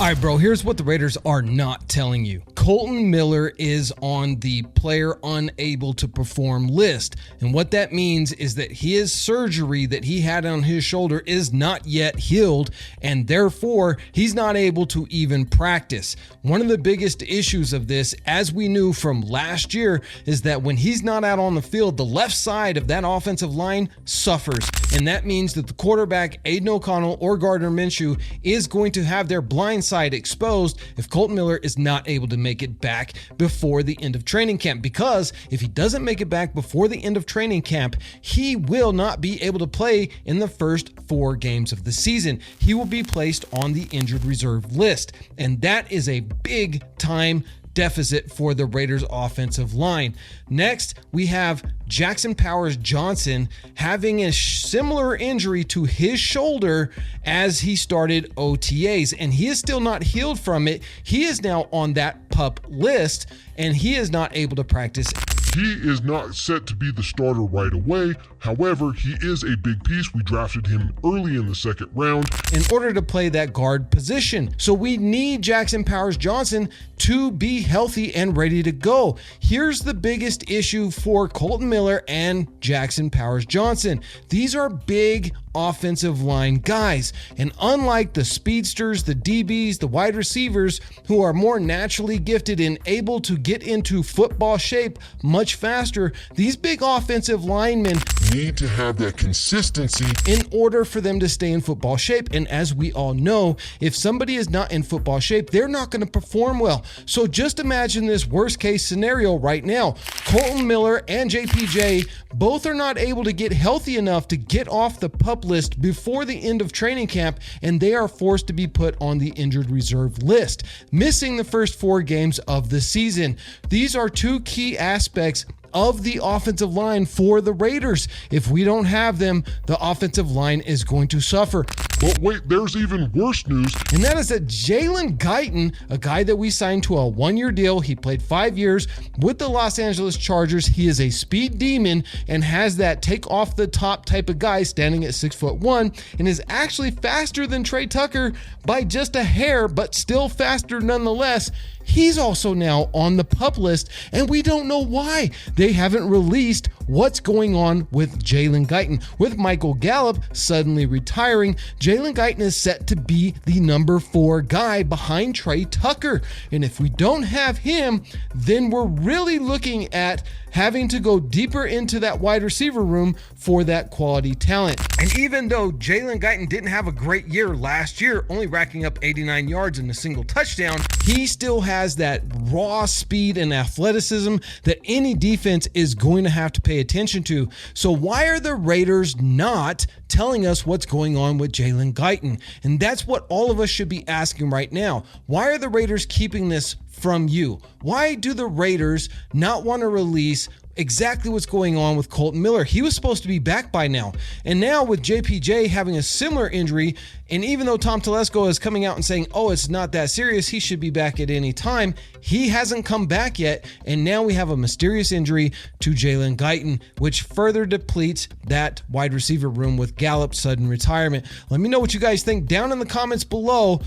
All right, bro, here's what the Raiders are not telling you. Kolton Miller is on the player unable to perform list. And what that means is that his surgery that he had on his shoulder is not yet healed, and therefore he's not able to even practice. One of the biggest issues of this, as we knew from last year, is that when he's not out on the field, the left side of that offensive line suffers. And that means that the quarterback, Aiden O'Connell or Gardner Minshew, is going to have their blind side exposed if Kolton Miller is not able to make it back before the end of training camp. Because if he doesn't make it back before the end of training camp, he will not be able to play in the first 4 games of the season. He will be placed on the injured reserve list. And that is a big time deficit for the Raiders offensive line. Next, we have Jackson Powers Johnson having a similar injury to his shoulder as he started OTAs, and he is still not healed from it. He is now on that PUP list, and he is not able to practice. He is not set to be the starter right away. However, he is a big piece. We drafted him early in the 2nd round in order to play that guard position. So we need Jackson Powers Johnson to be healthy and ready to go. Here's the biggest issue for Kolton Miller and Jackson Powers Johnson. These are big offensive line guys, and unlike the speedsters, the DBs, the wide receivers who are more naturally gifted and able to get into football shape much faster, these big offensive linemen need to have that consistency in order for them to stay in football shape. And as we all know, if somebody is not in football shape, they're not going to perform well. So just imagine this worst case scenario right now. Kolton Miller and JPJ both are not able to get healthy enough to get off the PUP list before the end of training camp, and they are forced to be put on the injured reserve list, missing the first 4 games of the season. These are 2 key aspects of the offensive line for the Raiders. If we don't have them, the offensive line is going to suffer. But wait, there's even worse news. And that is that Jalen Guyton, a guy that we signed to a 1-year deal, he played 5 years with the Los Angeles Chargers. He is a speed demon and has that take off the top type of guy, standing at 6'1", and is actually faster than Trey Tucker by just a hair, but still faster nonetheless. He's also now on the PUP list, and we don't know why. They haven't released what's going on with Jalen Guyton. With Michael Gallup suddenly retiring, Jalen Guyton is set to be the number 4 guy behind Trey Tucker. And if we don't have him, then we're really looking at having to go deeper into that wide receiver room for that quality talent. And even though Jalen Guyton didn't have a great year last year, only racking up 89 yards and a single touchdown, he still has that raw speed and athleticism that any defense is going to have to pay attention to. So why are the Raiders not telling us what's going on with Jalen Guyton? And that's what all of us should be asking right now. Why are the Raiders keeping this from you? Why do the Raiders not want to release exactly what's going on with Kolton Miller? He was supposed to be back by now. And now with JPJ having a similar injury, and even though Tom Telesco is coming out and saying, oh, it's not that serious, he should be back at any time, he hasn't come back yet. And now we have a mysterious injury to Jalen Guyton, which further depletes that wide receiver room with Gallup's sudden retirement. Let me know what you guys think down in the comments below.